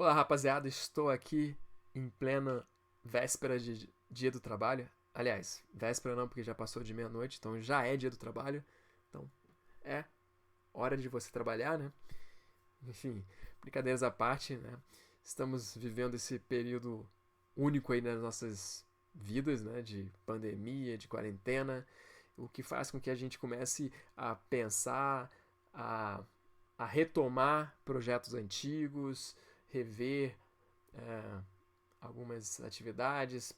Olá, rapaziada, estou aqui em plena véspera de dia do trabalho. Aliás, véspera não, porque já passou de meia-noite, então já é dia do trabalho. Então, é hora de você trabalhar, né? Enfim, brincadeiras à parte, né? Estamos vivendo esse período único aí nas nossas vidas, né? De pandemia, de quarentena, o que faz com que a gente comece a pensar, a, a retomar projetos antigos, rever é, algumas atividades,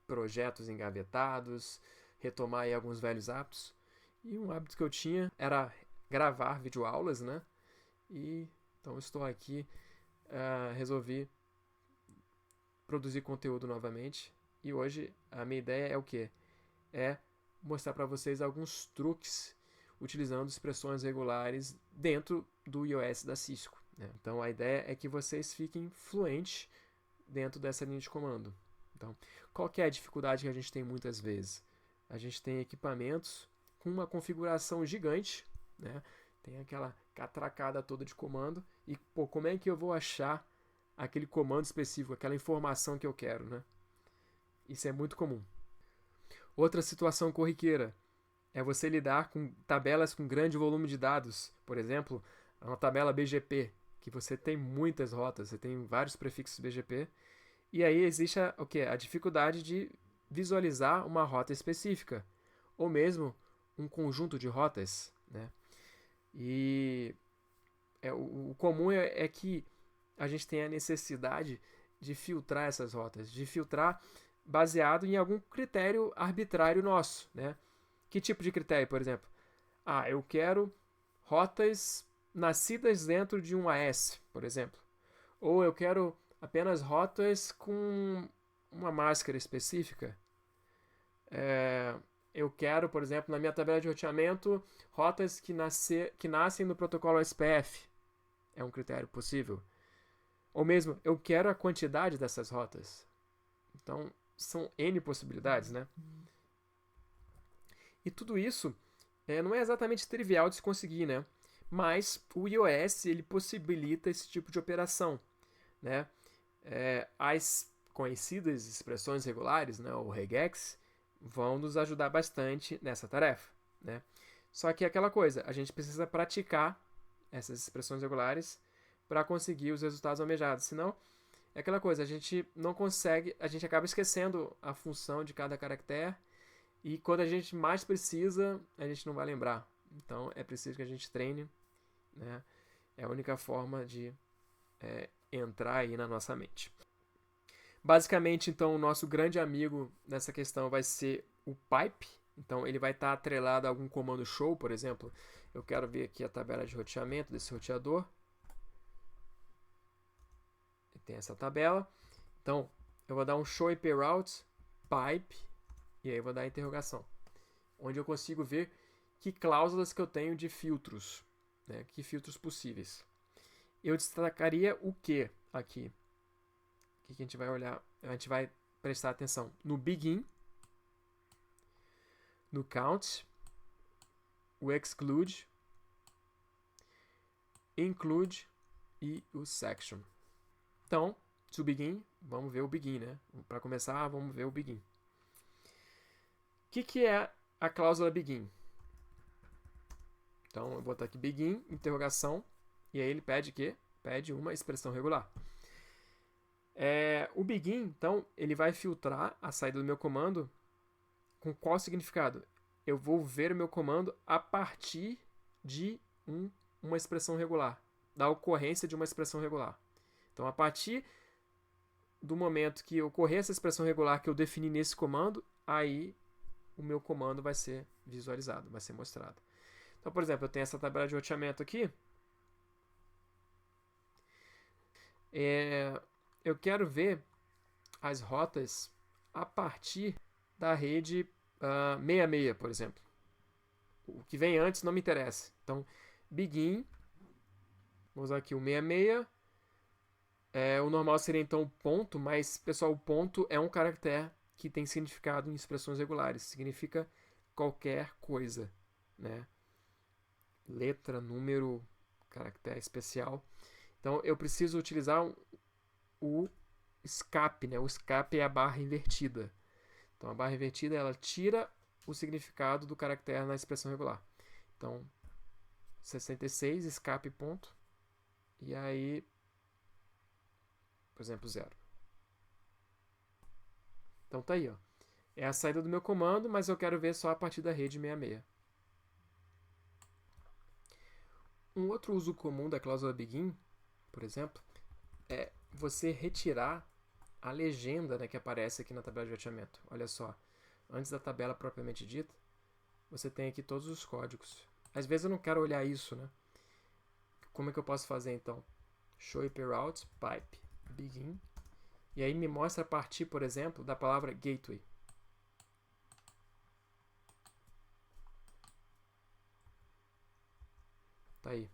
projetos engavetados, retomar aí alguns velhos hábitos. E um hábito que eu tinha era gravar videoaulas, né? E então estou aqui, resolvi produzir conteúdo novamente. E hoje a minha ideia é o quê? É mostrar para vocês alguns truques utilizando expressões regulares dentro do iOS da Cisco, né? Então a ideia é que vocês fiquem fluentes dentro dessa linha de comando. Então, qual que é a dificuldade que a gente tem muitas vezes? A gente tem equipamentos com uma configuração gigante, né? Tem aquela catracada toda de comando e, pô, como é que eu vou achar aquele comando específico, aquela informação que eu quero, né? Isso é muito comum. Outra situação corriqueira é você lidar com tabelas com grande volume de dados. Por exemplo, uma tabela BGP, que você tem muitas rotas, você tem vários prefixos BGP, e aí existe o quê? A dificuldade de visualizar uma rota específica, ou mesmo um conjunto de rotas, né? E o comum é que a gente tem a necessidade de filtrar essas rotas, de filtrar baseado em algum critério arbitrário nosso, né? Que tipo de critério, por exemplo? Ah, eu quero rotas nascidas dentro de um AS, por exemplo. Ou eu quero apenas rotas com uma máscara específica. Eu quero, por exemplo, na minha tabela de roteamento, rotas que nascem no protocolo SPF. É um critério possível. Ou mesmo, eu quero a quantidade dessas rotas. Então, são N possibilidades, né? E tudo isso não é exatamente trivial de se conseguir, né? Mas o iOS ele possibilita esse tipo de operação, né? As conhecidas expressões regulares, né, o regex, vão nos ajudar bastante nessa tarefa, né? Só que é aquela coisa, a gente precisa praticar essas expressões regulares para conseguir os resultados almejados, senão é aquela coisa, a gente não consegue, a gente acaba esquecendo a função de cada caractere e quando a gente mais precisa, a gente não vai lembrar. Então é preciso que a gente treine, né? É a única forma de entrar aí na nossa mente. Basicamente, então, o nosso grande amigo nessa questão vai ser o pipe. Então, ele vai estar atrelado a algum comando show, por exemplo. Eu quero ver aqui a tabela de roteamento desse roteador. Tem essa tabela. Então, eu vou dar um show IP route pipe e aí eu vou dar a interrogação, onde eu consigo ver que cláusulas que eu tenho de filtros, né? Que filtros possíveis. Eu destacaria o que aqui? O que a gente vai olhar? A gente vai prestar atenção no begin, no count, o exclude, include e o section. Então, to begin, vamos ver o begin, né? Para começar, vamos ver o begin. O que é a cláusula begin? Então, eu vou botar aqui begin, interrogação, e aí ele pede que pede uma expressão regular. O begin, então, ele vai filtrar a saída do meu comando com qual significado? Eu vou ver o meu comando a partir de uma expressão regular, da ocorrência de uma expressão regular. Então, a partir do momento que ocorrer essa expressão regular que eu defini nesse comando, aí o meu comando vai ser visualizado, vai ser mostrado. Então, por exemplo, eu tenho essa tabela de roteamento aqui. Eu quero ver as rotas a partir da rede 66, por exemplo. O que vem antes não me interessa. Então, begin, vou usar aqui o 66. O normal seria então o ponto, mas, pessoal, o ponto é um caractere que tem significado em expressões regulares. Significa qualquer coisa, né? Letra, número, caractere especial. Então, eu preciso utilizar o escape, né? O escape é a barra invertida. Então, a barra invertida, ela tira o significado do caractere na expressão regular. Então, 66, escape, ponto. E aí, por exemplo, 0. Então, tá aí, ó. É a saída do meu comando, mas eu quero ver só a partir da rede 66. Um outro uso comum da cláusula begin, por exemplo, é você retirar a legenda, né, que aparece aqui na tabela de fechamento. Olha só, antes da tabela propriamente dita, você tem aqui todos os códigos. Às vezes eu não quero olhar isso, né? Como é que eu posso fazer então? Show IP routes, pipe, begin. E aí me mostra a partir, por exemplo, da palavra gateway. Tá aí.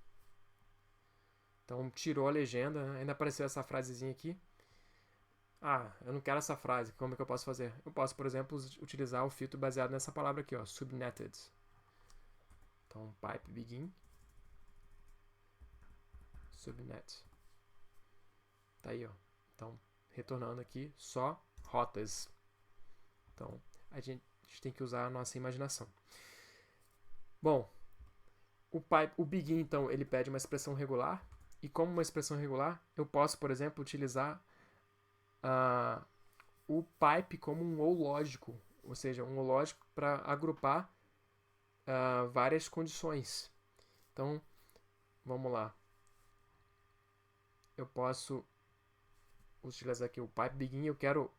Então tirou a legenda, né? Ainda apareceu essa frasezinha aqui. Ah, eu não quero essa frase, como é que eu posso fazer? Eu posso, por exemplo, utilizar o filtro baseado nessa palavra aqui, ó, subnetted. Então, pipe begin, subnet. Tá aí, ó. Então, retornando aqui, só rotas. Então, a gente tem que usar a nossa imaginação. Bom, o begin, então, ele pede uma expressão regular. E como uma expressão regular, eu posso, por exemplo, utilizar o pipe como um ou lógico, ou seja, um ou lógico para agrupar várias condições. Então, vamos lá. Eu posso utilizar aqui o pipe begin, eu quero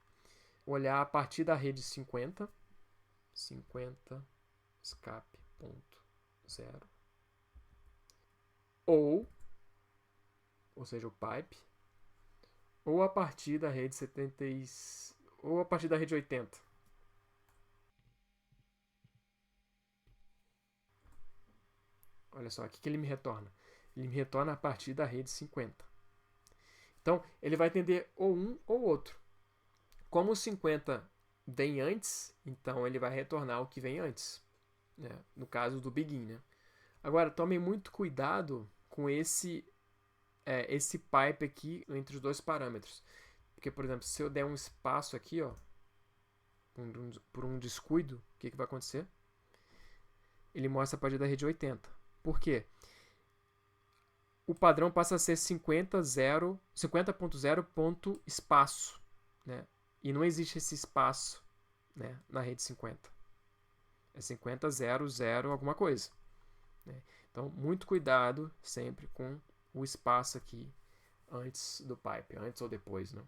olhar a partir da rede 50 escape.0 ou seja, o pipe, ou a partir da rede 70 ou a partir da rede 80. Olha só, o que ele me retorna? Ele me retorna a partir da rede 50. Então, ele vai entender ou um ou outro. Como o 50 vem antes, então ele vai retornar o que vem antes. Né? No caso do begin. Né? Agora, tomem muito cuidado com esse pipe aqui entre os dois parâmetros. Porque, por exemplo, se eu der um espaço aqui, ó, por um descuido, o que vai acontecer? Ele mostra a partir da rede 80. Por quê? O padrão passa a ser 50.0 espaço, né? E não existe esse espaço, né, na rede 50. É 50.0.0 alguma coisa. Né? Então, muito cuidado sempre com o espaço aqui antes do pipe, antes ou depois. Né?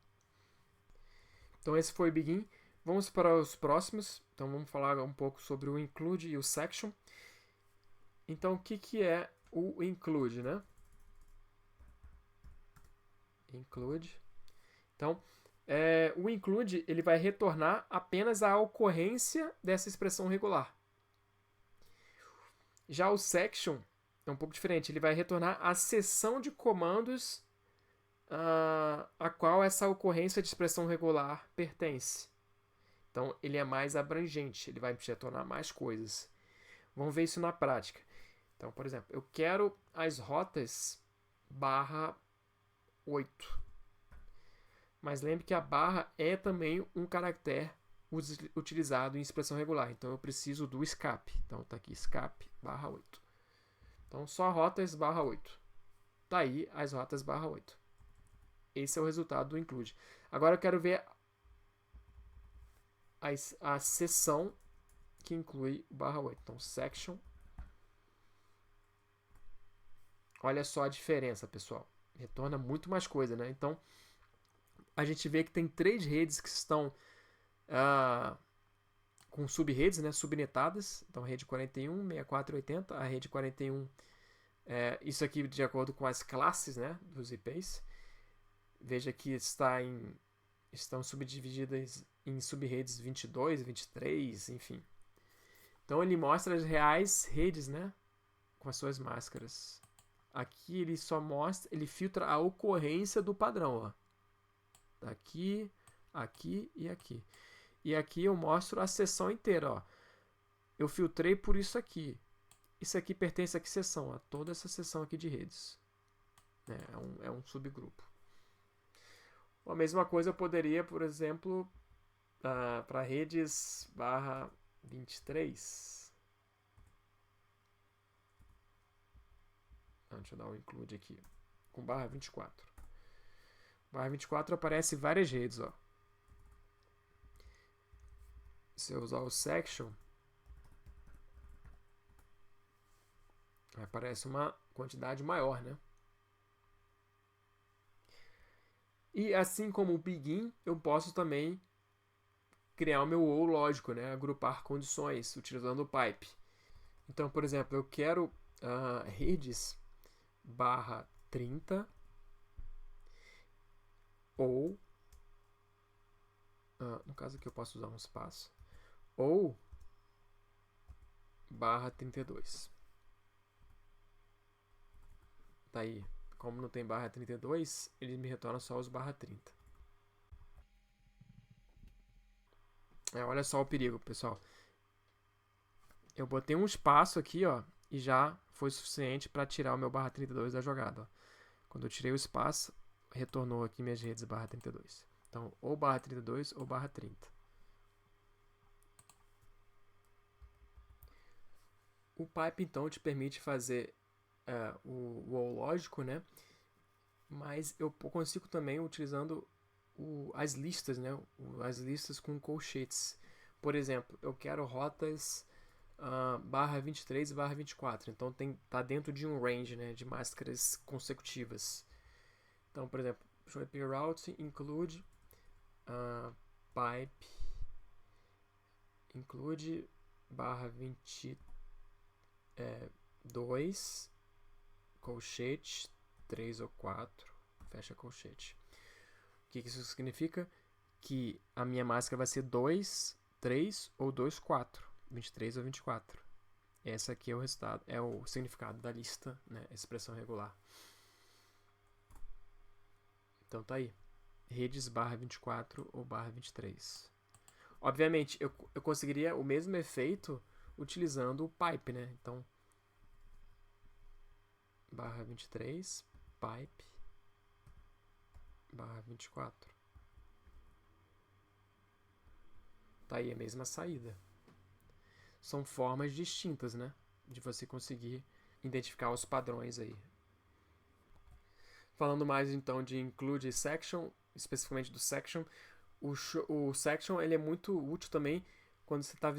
Então, esse foi o begin. Vamos para os próximos. Então, vamos falar um pouco sobre o include e o section. Então, o que é o include, né? Include. Então, o include ele vai retornar apenas a ocorrência dessa expressão regular. Já o section é um pouco diferente. Ele vai retornar a seção de comandos a qual essa ocorrência de expressão regular pertence. Então, ele é mais abrangente. Ele vai retornar mais coisas. Vamos ver isso na prática. Então, por exemplo, eu quero as rotas /8. Mas lembre que a barra é também um caractere utilizado em expressão regular. Então, eu preciso do escape. Então, está aqui, escape /8. Então, só rotas /8. Está aí as rotas /8. Esse é o resultado do include. Agora, eu quero ver a seção que inclui o /8. Então, section. Olha só a diferença, pessoal. Retorna muito mais coisa, né? Então, a gente vê que tem 3 redes que estão com subredes, né? Subnetadas. Então, rede 41, 64 e 80. A rede 41, isso aqui de acordo com as classes, né? Dos IPs. Veja que estão subdivididas em subredes 22, 23, enfim. Então, ele mostra as reais redes, né? Com as suas máscaras. Aqui ele só mostra, ele filtra a ocorrência do padrão, ó. Aqui, aqui e aqui. E aqui eu mostro a seção inteira, ó. Eu filtrei por isso aqui. Isso aqui pertence a que seção? A toda essa seção aqui de redes. É um subgrupo. A mesma coisa eu poderia, por exemplo, para redes barra 23. Deixa eu dar um include aqui. Com barra 24. Barra 24 aparece várias redes, ó. Se eu usar o section, aparece uma quantidade maior, né? E assim como o begin, eu posso também criar o meu ou lógico, né? Agrupar condições utilizando o pipe. Então, por exemplo, eu quero redes barra 30 ou no caso aqui eu posso usar um espaço ou barra 32. Tá aí. Como não tem barra 32, ele me retorna só os barra 30. Olha só o perigo, pessoal. Eu botei um espaço aqui, ó, e já foi suficiente para tirar o meu barra 32 da jogada. Ó. Quando eu tirei o espaço, retornou aqui minhas redes barra 32. Então, ou barra 32 ou barra 30. O pipe, então, te permite fazer o while lógico, né? Mas eu consigo também utilizando as listas, né? As listas com colchetes. Por exemplo, eu quero rotas barra 23 e barra 24. Então tá dentro de um range, né? De máscaras consecutivas. Então, por exemplo, show appear route include pipe include barra 22 colchete 3 ou 4 fecha colchete. O que isso significa? Que a minha máscara vai ser 2, 3 ou 2, 4. 23 ou 24. Esse aqui é o resultado, é o significado da lista, né? Expressão regular. Então tá aí. Redes barra 24 ou barra 23. Obviamente, eu conseguiria o mesmo efeito utilizando o pipe, né? Então, barra 23, pipe, barra 24. Tá aí a mesma saída. São formas distintas, né? De você conseguir identificar os padrões aí. Falando mais então de include section, especificamente do section, o section ele é muito útil também quando você está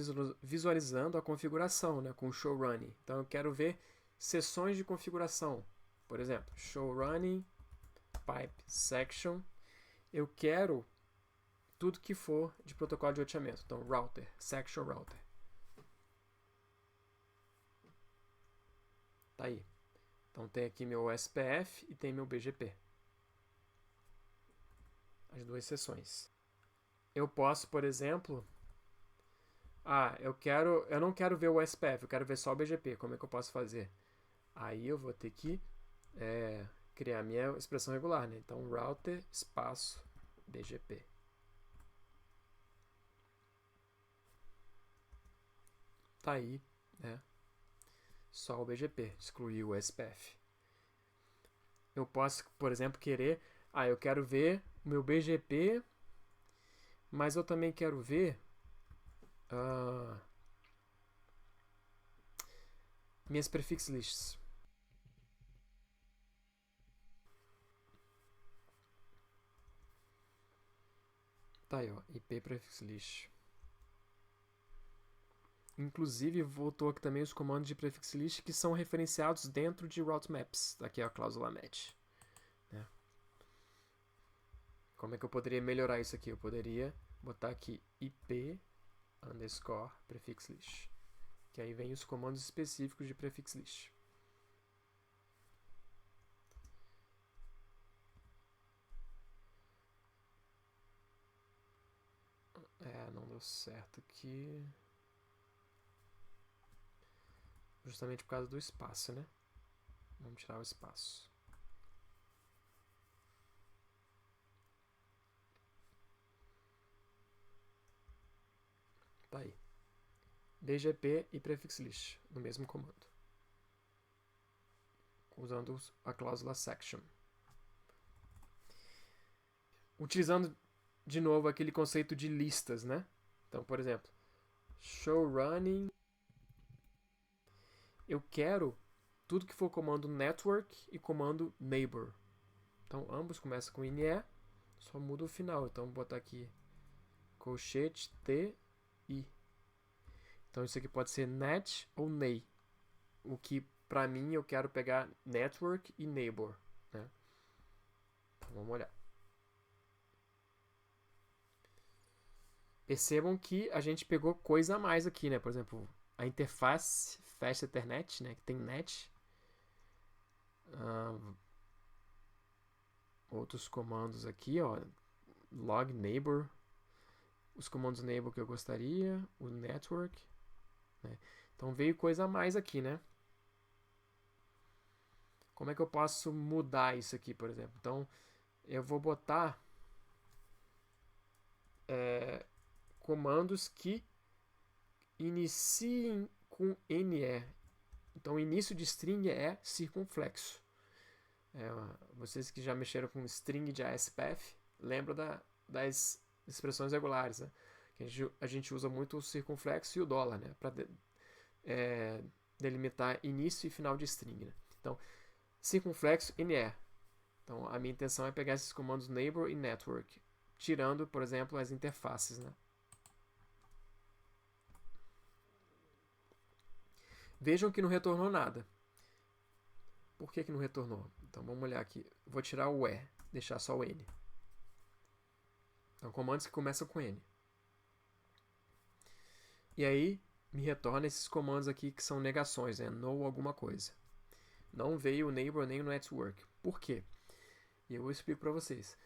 visualizando a configuração, né, com o show running. Então eu quero ver seções de configuração. Por exemplo, show running, pipe section. Eu quero tudo que for de protocolo de roteamento. Então, router, section router. Tá aí. Então tem aqui meu SPF e tem meu BGP. As duas seções. Eu posso, por exemplo, eu não quero ver o SPF, eu quero ver só o BGP. Como é que eu posso fazer? Aí eu vou ter que criar minha expressão regular, né? Então, router espaço BGP. Tá aí, né? Só o BGP, excluir o SPF. Eu posso, por exemplo, querer, eu quero ver o meu BGP, mas eu também quero ver minhas prefix lists. Tá aí, ó, IP prefix list. Inclusive, voltou aqui também os comandos de prefix list que são referenciados dentro de route maps. Aqui é a cláusula match. Né? Como é que eu poderia melhorar isso aqui? Eu poderia botar aqui IP underscore prefix list. Que aí vem os comandos específicos de prefix list. Não deu certo aqui. Justamente por causa do espaço, né? Vamos tirar o espaço. Tá aí. BGP e prefix list no mesmo comando. Usando a cláusula section. Utilizando de novo aquele conceito de listas, né? Então, por exemplo, show running, eu quero tudo que for comando network e comando neighbor. Então, ambos começam com NE, só muda o final. Então, vou botar aqui colchete T, I. Então, isso aqui pode ser net ou nei. O que, para mim, eu quero pegar network e neighbor, né? Então, vamos olhar. Percebam que a gente pegou coisa a mais aqui, né? Por exemplo, a interface Fast Ethernet, né? Que tem net. Outros comandos aqui, ó. Log neighbor. Os comandos neighbor que eu gostaria. O network. Né? Então veio coisa a mais aqui, né? Como é que eu posso mudar isso aqui, por exemplo? Então, eu vou botar comandos que iniciem com NE. Então, o início de string é circunflexo. Vocês que já mexeram com string de ASPF, lembram das expressões regulares, né? A gente usa muito o circunflexo e o dólar, né? Para delimitar início e final de string. Né? Então, circunflexo NE. Então, a minha intenção é pegar esses comandos neighbor e network, tirando, por exemplo, as interfaces, né? Vejam que não retornou nada. Por que não retornou? Então, vamos olhar aqui. Vou tirar o E, deixar só o N. Então, comandos que começam com N. E aí, me retorna esses comandos aqui que são negações, né? No alguma coisa. Não veio o neighbor nem o network. Por quê? E eu explico para vocês.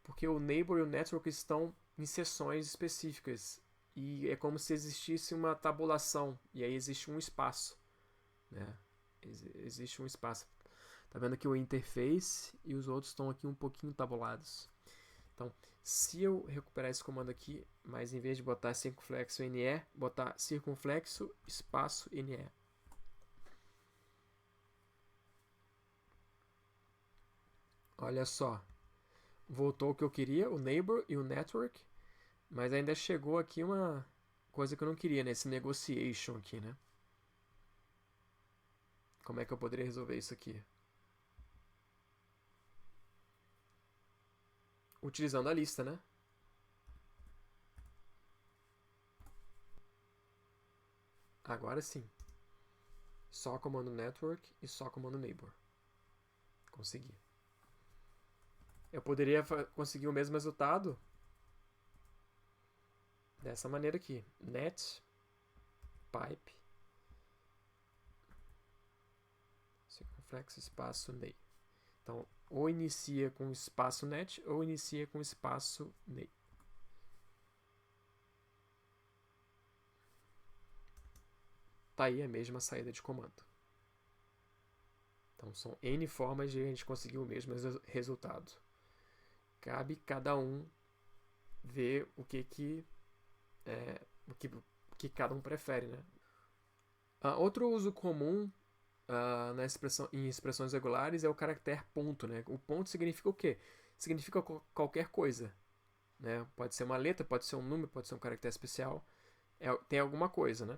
Porque o neighbor e o network estão em seções específicas. E é como se existisse uma tabulação. E aí existe um espaço. Né? Existe um espaço. Tá vendo aqui o interface e os outros estão aqui um pouquinho tabulados. Então, se eu recuperar esse comando aqui, mas em vez de botar circunflexo NE, botar circunflexo espaço NE. Olha só. Voltou o que eu queria, o neighbor e o network, mas ainda chegou aqui uma coisa que eu não queria, nesse negotiation aqui, né? Como é que eu poderia resolver isso aqui? Utilizando a lista, né? Agora sim. Só comando network e só comando neighbor. Consegui. Eu poderia conseguir o mesmo resultado dessa maneira aqui. Net, pipe, circunflexo, espaço, nei. Então, ou inicia com espaço net ou inicia com espaço nei. Tá aí a mesma saída de comando. Então, são N formas de a gente conseguir o mesmo resultado. Cabe cada um ver o que cada um prefere, né? Outro uso comum em expressões regulares é o caractere ponto, né? O ponto significa o quê? Significa qualquer coisa, né? Pode ser uma letra, pode ser um número, pode ser um caractere especial, tem alguma coisa, né?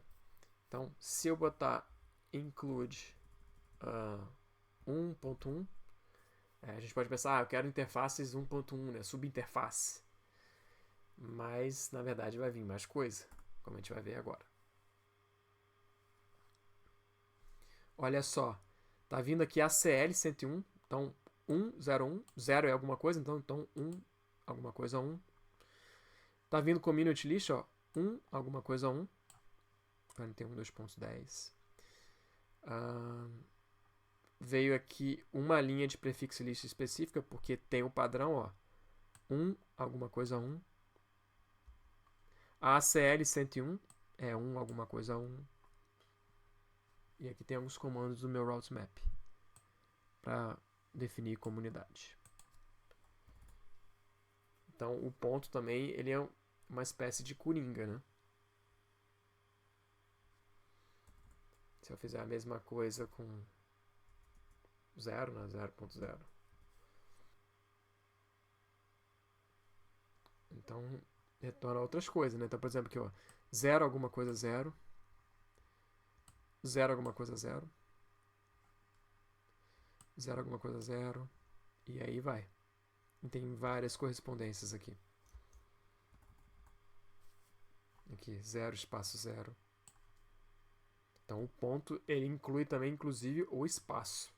Então, se eu botar include 1.1, a gente pode pensar, eu quero interfaces 1.1, né? Subinterface. Mas, na verdade, vai vir mais coisa, como a gente vai ver agora. Olha só, tá vindo aqui a CL101, então 101, 0 é alguma coisa, então 1, alguma coisa 1. Tá vindo community list, ó, 1, alguma coisa 1. 41, 2.10. Veio aqui uma linha de prefixo list específica, porque tem o padrão, ó, 1, alguma coisa 1. A ACL101 é 1, alguma coisa 1. E aqui tem alguns comandos do meu route map para definir comunidade. Então, o ponto também ele é uma espécie de coringa, né? Se eu fizer a mesma coisa com 0, né? 0.0. Então, retorna outras coisas, né? Então, por exemplo, aqui, ó, 0 alguma coisa 0, 0 alguma coisa 0, 0 alguma coisa 0, e aí vai. E tem várias correspondências aqui. Aqui, 0, espaço 0. Então, o ponto, ele inclui também, inclusive, o espaço.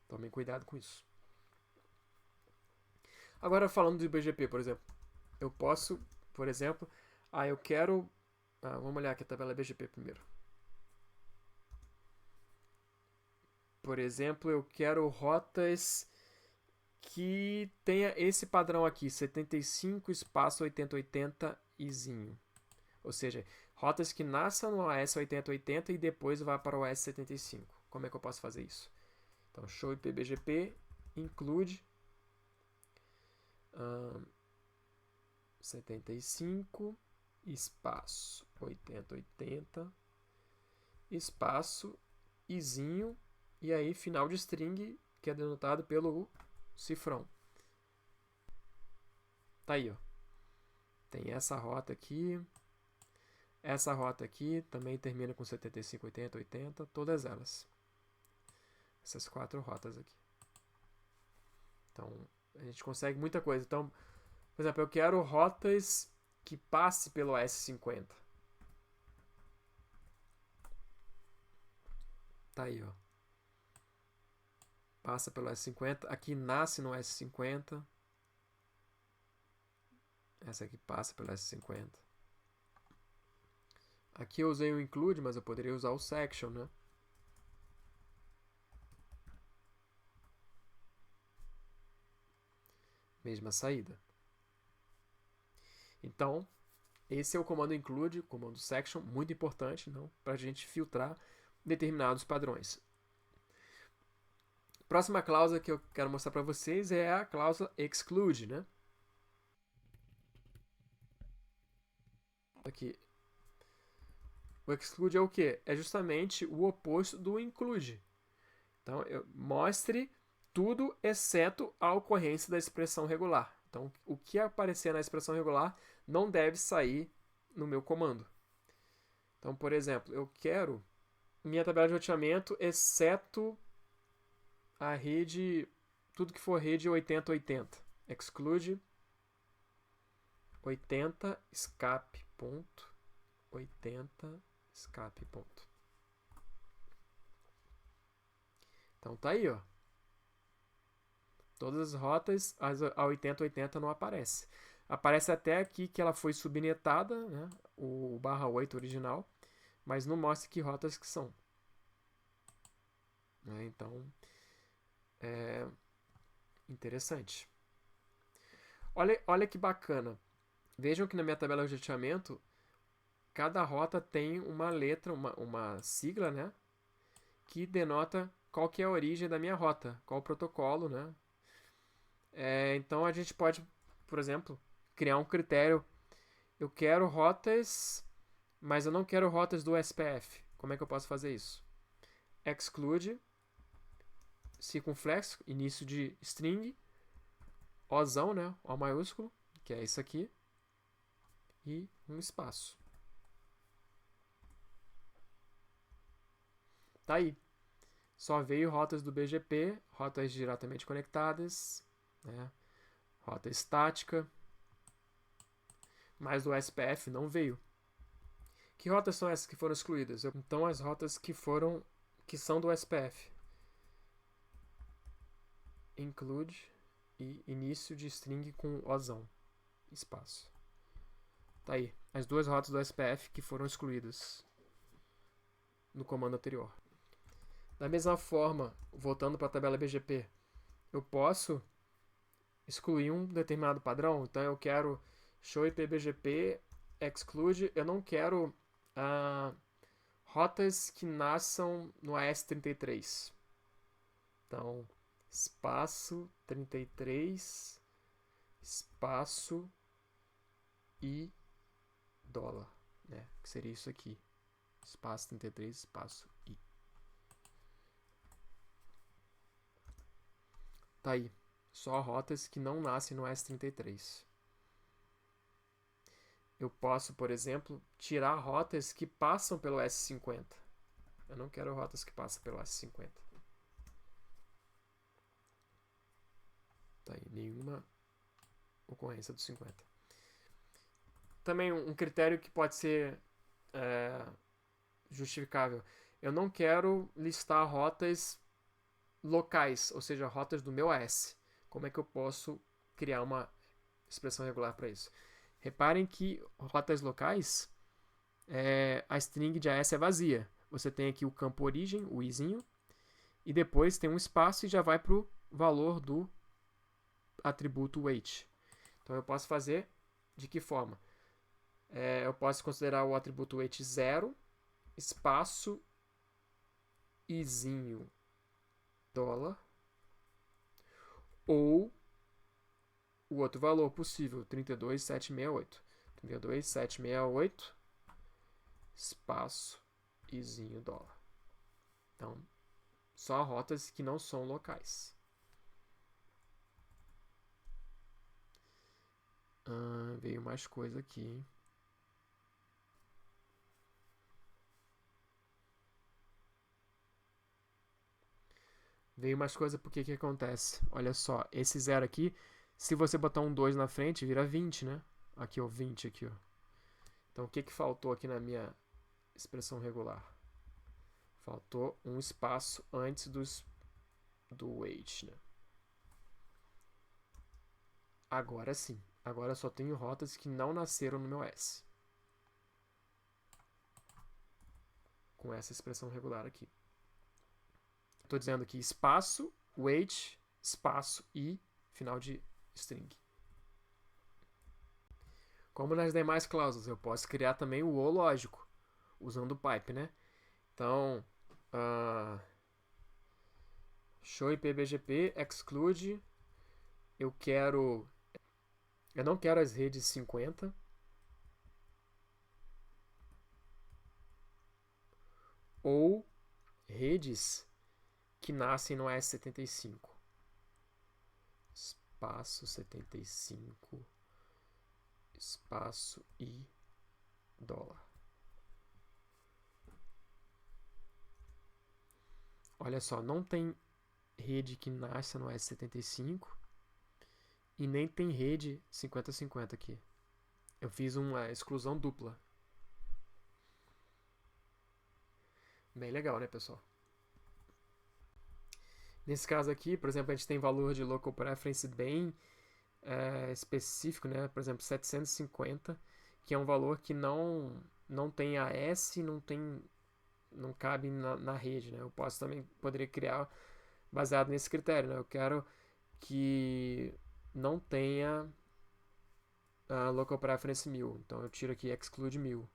Tomem cuidado com isso. Agora, falando do BGP, por exemplo. Eu posso, por exemplo, eu quero... vamos olhar aqui a tabela BGP primeiro. Por exemplo, eu quero rotas que tenha esse padrão aqui, 75 espaço 8080 izinho. Ou seja, rotas que nasçam no AS 8080 e depois vá para o AS 75. Como é que eu posso fazer isso? Então, show IP BGP include 75 espaço 8080 espaço izinho e aí final de string que é denotado pelo cifrão. Tá aí, ó. Tem essa rota aqui. Essa rota aqui também termina com 75, 80, 80, todas elas. Essas 4 rotas aqui. Então, a gente consegue muita coisa. Então, por exemplo, eu quero rotas que passe pelo S50. Tá aí, ó. Passa pelo S50. Aqui nasce no S50. Essa aqui passa pelo S50. Aqui eu usei o include, mas eu poderia usar o section, né? Mesma saída. Então, esse é o comando include, o comando section, muito importante para a gente filtrar determinados padrões. Próxima cláusula que eu quero mostrar para vocês é a cláusula exclude, né? Aqui. O exclude é o quê? É justamente o oposto do include. Então, mostre tudo exceto a ocorrência da expressão regular. Então, o que aparecer na expressão regular não deve sair no meu comando. Então, por exemplo, eu quero minha tabela de roteamento, exceto a rede, tudo que for rede 8080. Exclude 80 escape ponto 80 escape ponto. Então tá aí, ó. Todas as rotas, a 8080 não aparece. Aparece até aqui que ela foi subnetada, né? O /8 original, mas não mostra que rotas que são. Então, é interessante. Olha que bacana. Vejam que na minha tabela de roteamento, cada rota tem uma letra, uma sigla, né? Que denota qual que é a origem da minha rota, qual o protocolo, né? Então a gente pode, por exemplo, criar um critério. Eu quero rotas, mas eu não quero rotas do SPF. Como é que eu posso fazer isso? Exclude, circunflexo, início de string, Ozão, né? O maiúsculo, que é isso aqui, e um espaço. Tá aí. Só veio rotas do BGP, rotas diretamente conectadas, né? Rota estática, mas do SPF não veio. Que rotas são essas que foram excluídas? Então, as rotas que são do SPF. Include e início de string com Ozão, espaço. Tá aí, as duas rotas do SPF que foram excluídas no comando anterior. Da mesma forma, voltando para a tabela BGP, eu posso excluir um determinado padrão. Então eu quero show IP BGP exclude. Eu não quero rotas que nasçam no AS33. Então, espaço 33, espaço e dólar, né? Que seria isso aqui. Espaço 33, espaço i. Tá aí. Só rotas que não nascem no S33. eu posso, por exemplo, tirar rotas que passam pelo S50. Eu não quero rotas que passam pelo S50. Tá aí, nenhuma ocorrência do 50. Também um critério que pode ser justificável. Eu não quero listar rotas locais, ou seja, rotas do meu AS. Como é que eu posso criar uma expressão regular para isso? Reparem que rotas locais, a string de AS é vazia. Você tem aqui o campo origem, o izinho, e depois tem um espaço e já vai para o valor do atributo weight. Então eu posso fazer de que forma? Eu posso considerar o atributo weight 0, espaço izinho dólar, ou o outro valor possível, 32.768. 32.768, espaço izinho dólar. Então, só rotas que não são locais. Veio mais coisa aqui, hein? Veio mais coisa porque que acontece? Olha só, esse 0 aqui, se você botar um 2 na frente, vira 20, né? Aqui, ó, 20 aqui, ó. Então, o que faltou aqui na minha expressão regular? Faltou um espaço antes do weight, né? Agora sim. Agora eu só tenho rotas que não nasceram no meu S. Com essa expressão regular aqui. Estou dizendo aqui espaço, weight, espaço e final de string. Como nas demais cláusulas, eu posso criar também o ou lógico, usando o pipe, né? Então, show IPBGP, exclude, eu não quero as redes 50, ou redes que nascem no S75. Espaço 75, espaço e dólar. Olha só, não tem rede que nasce no S75 e nem tem rede 50-50 aqui. Eu fiz uma exclusão dupla. Bem legal, né, pessoal? Nesse caso aqui, por exemplo, a gente tem valor de local preference bem específico, né? Por exemplo, 750, que é um valor que não tem AS, não cabe na rede, né? Eu poderia criar baseado nesse critério, né? Eu quero que não tenha local preference 1000, então eu tiro aqui exclude 1000.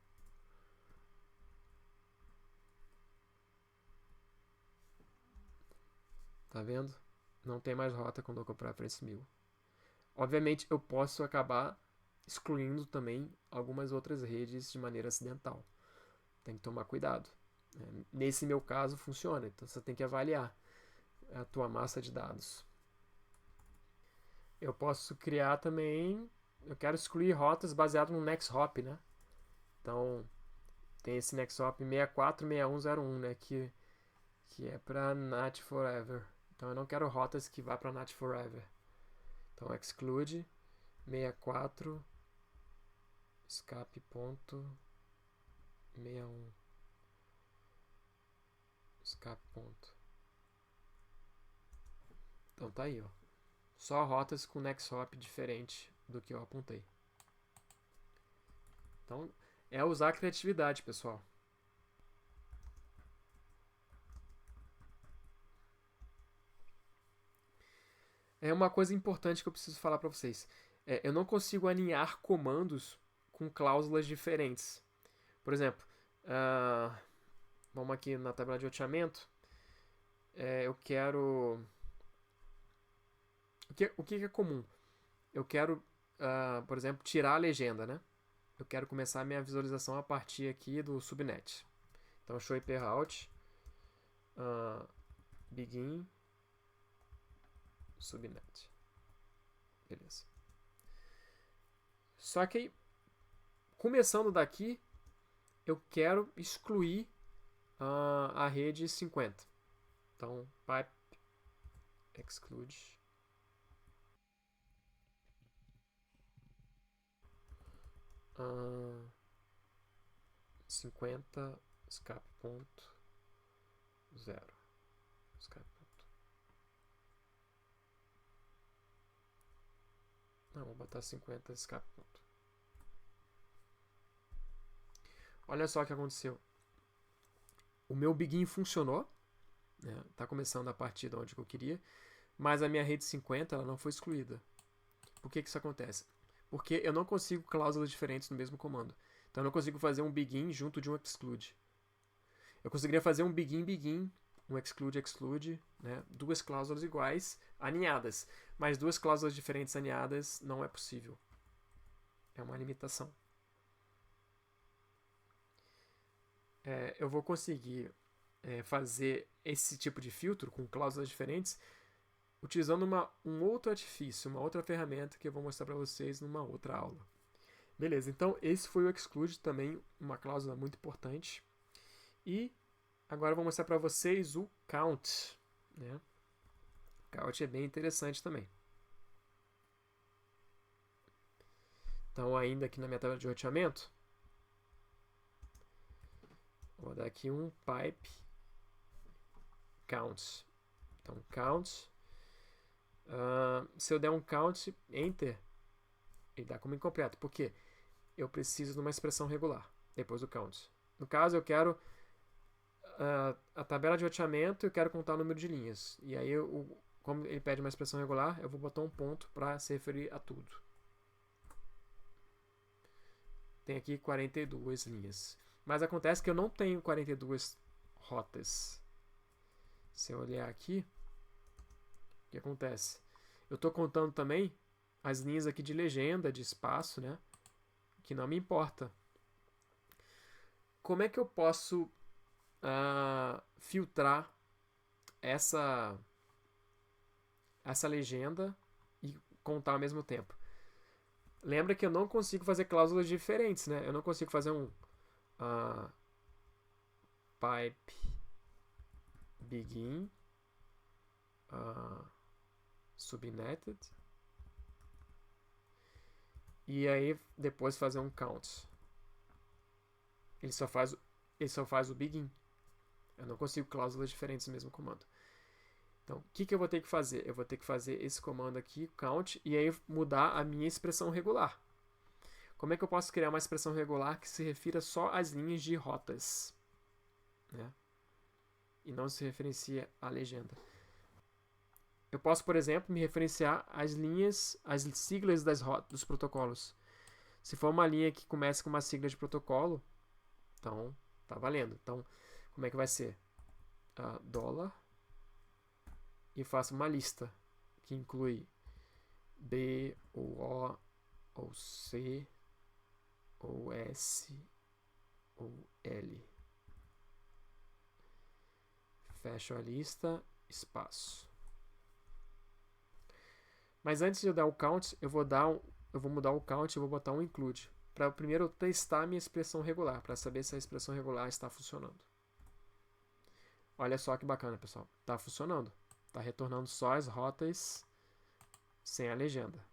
Tá vendo? Não tem mais rota com local preference 1000. Obviamente eu posso acabar excluindo também algumas outras redes de maneira acidental. Tem que tomar cuidado. Nesse meu caso funciona, então você tem que avaliar a tua massa de dados. Eu posso criar também, eu quero excluir rotas baseado no next hop, né? Então tem esse next hop 646101, né, que é para NAT Forever. Então eu não quero rotas que vá para NAT Forever. Então exclude 64 escape.61 escape ponto. Então tá aí, ó. Só rotas com next hop diferente do que eu apontei. Então é usar a criatividade, pessoal. É uma coisa importante que eu preciso falar para vocês. Eu não consigo alinhar comandos com cláusulas diferentes. Por exemplo, vamos aqui na tabela de roteamento. Eu quero... O que é comum? Eu quero, por exemplo, tirar a legenda, né? Eu quero começar a minha visualização a partir aqui do subnet. Então, show IP route, begin, subnet. Beleza. Só que começando daqui, eu quero excluir a rede 50. Então, pipe exclude 50 escape ponto 0 escape ponto. Não, vou botar 50 escape ponto. Olha só o que aconteceu. O meu begin funcionou, né? Tá começando a partir de onde eu queria, mas a minha rede 50 ela não foi excluída. Por que isso acontece? Porque eu não consigo cláusulas diferentes no mesmo comando. Então eu não consigo fazer um begin junto de um exclude. Eu conseguiria fazer um begin, um exclude, né? Duas cláusulas iguais, aninhadas. Mas duas cláusulas diferentes aninhadas não é possível. É uma limitação. Eu vou conseguir fazer esse tipo de filtro com cláusulas diferentes utilizando um outro artifício, uma outra ferramenta que eu vou mostrar para vocês numa outra aula. Beleza, então esse foi o exclude, também uma cláusula muito importante. E agora eu vou mostrar para vocês o count. Né? Count é bem interessante também. Então, ainda aqui na minha tabela de roteamento, vou dar aqui um pipe count. Então, count. Se eu der um count, enter, ele dá como incompleto. Por quê? Eu preciso de uma expressão regular depois do count. No caso, eu quero a tabela de roteamento e eu quero contar o número de linhas. E aí, como ele pede uma expressão regular, eu vou botar um ponto para se referir a tudo. Tem aqui 42 linhas. Mas acontece que eu não tenho 42 rotas. Se eu olhar aqui, o que acontece? Eu estou contando também as linhas aqui de legenda, de espaço, né? Que não me importa. Como é que eu posso filtrar essa legenda e contar ao mesmo tempo? Lembra que eu não consigo fazer cláusulas diferentes, né? Eu não consigo fazer um pipe begin subnetted e aí depois fazer um count. Ele só faz o begin. Eu não consigo cláusulas diferentes no mesmo comando. Então, o que eu vou ter que fazer? Eu vou ter que fazer esse comando aqui, count, e aí mudar a minha expressão regular. Como é que eu posso criar uma expressão regular que se refira só às linhas de rotas? Né? E não se referencia à legenda. Eu posso, por exemplo, me referenciar às linhas, às siglas dos protocolos. Se for uma linha que começa com uma sigla de protocolo, então tá valendo. Então, como é que vai ser? Dólar e faço uma lista que inclui B, ou O, ou C, ou S, ou L. Fecho a lista, espaço. Mas antes de eu dar o count, eu vou mudar o count e vou botar um include. Para primeiro eu testar a minha expressão regular, para saber se a expressão regular está funcionando. Olha só que bacana, pessoal. Está funcionando. Está retornando só as rotas sem a legenda.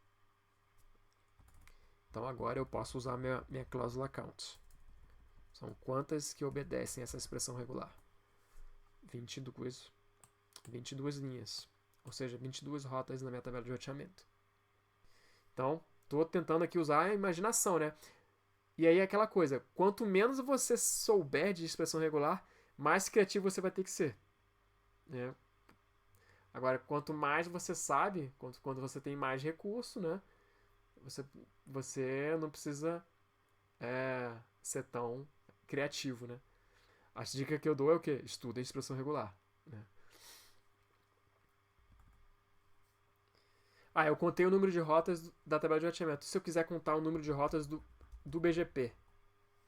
Então agora eu posso usar minha cláusula count. São quantas que obedecem essa expressão regular? 22 linhas. Ou seja, 22 rotas na minha tabela de roteamento. Então, estou tentando aqui usar a imaginação, né? E aí é aquela coisa, quanto menos você souber de expressão regular, mais criativo você vai ter que ser. Né? Agora, quanto mais você sabe, quando você tem mais recurso, né? Você não precisa ser tão criativo, né? A dica que eu dou é o quê? Estuda a expressão regular. Né? Eu contei o número de rotas da tabela de roteamento. Se eu quiser contar o número de rotas do BGP,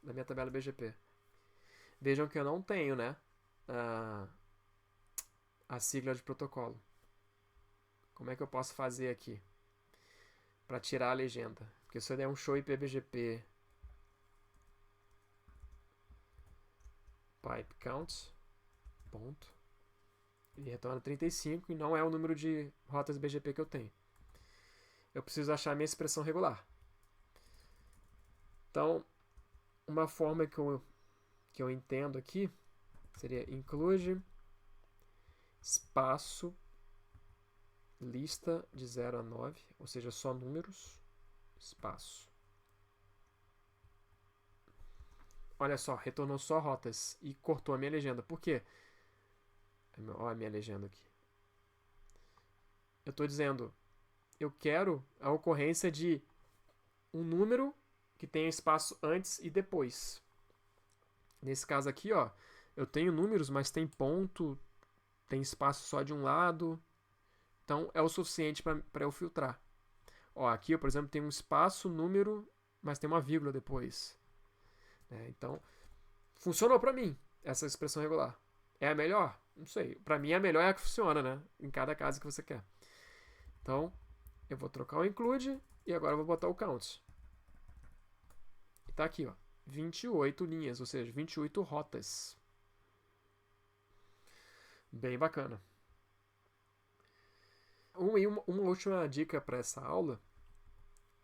da minha tabela BGP. Vejam que eu não tenho, né? A sigla de protocolo. Como é que eu posso fazer aqui? Para tirar a legenda. Porque se eu der um show IPBGP pipe count, ponto. Ele retorna 35 e não é o número de rotas BGP que eu tenho. Eu preciso achar a minha expressão regular. Então, uma forma que eu entendo aqui seria include espaço lista de 0 a 9, ou seja, só números, espaço. Olha só, retornou só rotas e cortou a minha legenda. Por quê? Olha a minha legenda aqui. Eu estou dizendo, eu quero a ocorrência de um número que tenha espaço antes e depois. Nesse caso aqui, ó, eu tenho números, mas tem ponto, tem espaço só de um lado. Então, é o suficiente para eu filtrar. Ó, aqui, eu, por exemplo, tem um espaço, número, mas tem uma vírgula depois. Então, funcionou para mim essa expressão regular. É a melhor? Não sei. Para mim, a melhor é a que funciona, né? Em cada caso que você quer. Então, eu vou trocar o include e agora eu vou botar o count. E tá aqui, ó. 28 linhas, ou seja, 28 rotas. Bem bacana. Uma última dica para essa aula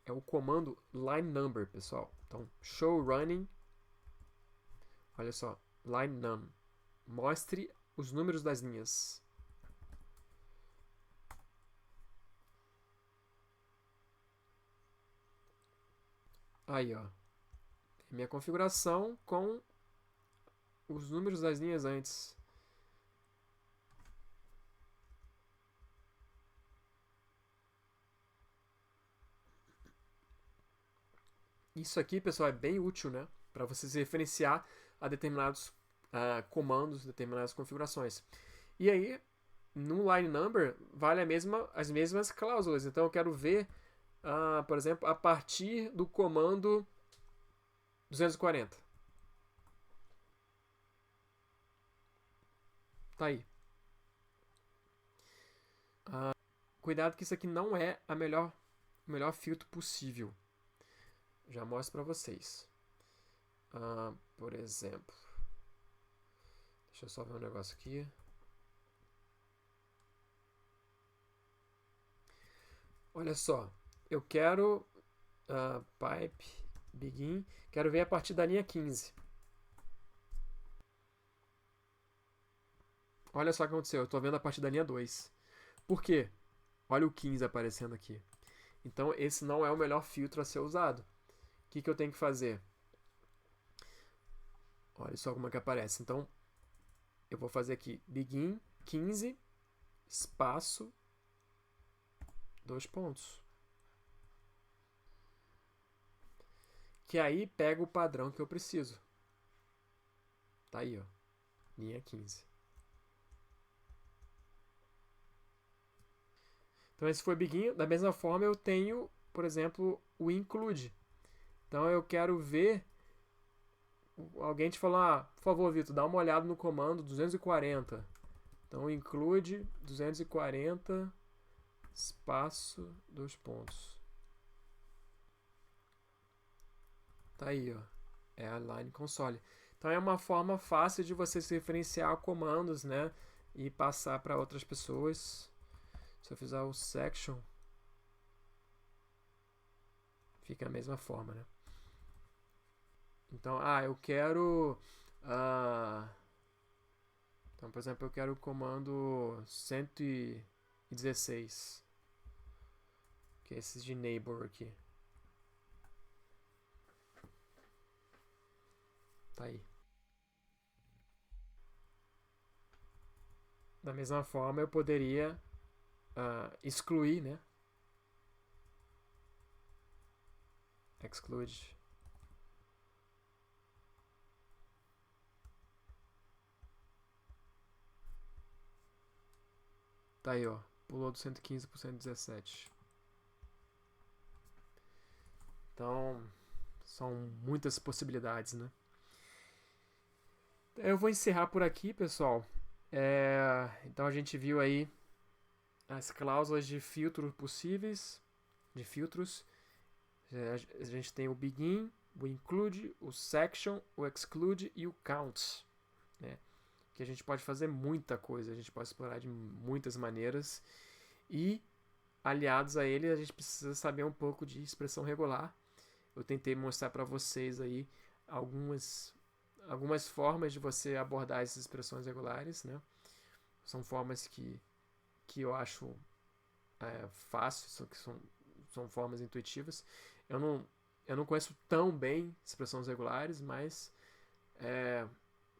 é o comando line number, pessoal. Então, show running. Olha só, line num. Mostre os números das linhas. Aí, ó. Minha configuração com os números das linhas antes. Isso aqui, pessoal, é bem útil, né? Para você se referenciar a determinados comandos, determinadas configurações. E aí, no line number, vale as mesmas cláusulas. Então, eu quero ver, por exemplo, a partir do comando 240. Tá aí. Cuidado que isso aqui não é o melhor filtro possível. Já mostro para vocês. Por exemplo, deixa eu só ver um negócio aqui. Olha só, eu quero pipe begin, quero ver a partir da linha 15. Olha só o que aconteceu, eu estou vendo a partir da linha 2. Por quê? Olha o 15 aparecendo aqui. Então, esse não é o melhor filtro a ser usado. O que eu tenho que fazer? Olha só como é que aparece. Então, eu vou fazer aqui begin 15 espaço 2 pontos. Que aí pega o padrão que eu preciso. Tá aí, ó. Linha 15. Então, esse foi begin. Da mesma forma, eu tenho, por exemplo, o include. Então, eu quero ver. Alguém te falou, por favor, Vitor, dá uma olhada no comando 240. Então, include 240 espaço 2 pontos. Tá aí, ó. É a line console. Então, é uma forma fácil de você se referenciar comandos, né? E passar para outras pessoas. Se eu fizer o section, fica a mesma forma, né? Então, eu quero... então, por exemplo, eu quero o comando 116. Que é esse de neighbor aqui. Tá aí. Da mesma forma, eu poderia excluir, né? Exclude. Tá aí, ó. Pulou do 115 para 117. Então, são muitas possibilidades, né? Eu vou encerrar por aqui, pessoal. Então a gente viu aí as cláusulas de filtro possíveis, de filtros. A gente tem o begin, o include, o section, o exclude e o count. né? Que a gente pode fazer muita coisa, a gente pode explorar de muitas maneiras e, aliados a ele, a gente precisa saber um pouco de expressão regular. Eu tentei mostrar para vocês aí algumas formas de você abordar essas expressões regulares, né? São formas que eu acho fáceis, que são formas intuitivas. Eu não conheço tão bem expressões regulares, mas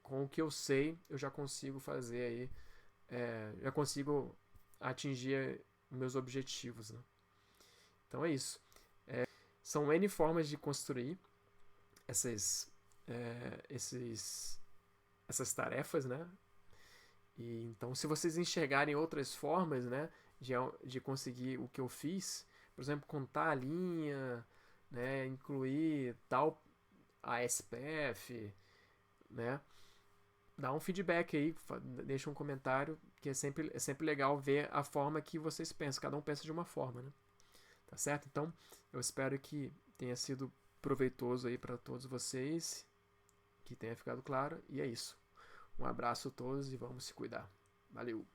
com o que eu sei, eu já consigo fazer aí, já consigo atingir meus objetivos, né? Então é isso. São N formas de construir essas tarefas, né? E então, se vocês enxergarem outras formas, né, de conseguir o que eu fiz, por exemplo, contar a linha, né, incluir tal ASPF, né, dá um feedback aí, deixa um comentário, que é sempre legal ver a forma que vocês pensam. Cada um pensa de uma forma, né? Tá certo? Então, eu espero que tenha sido proveitoso aí para todos vocês, que tenha ficado claro. E é isso. Um abraço a todos e vamos se cuidar. Valeu!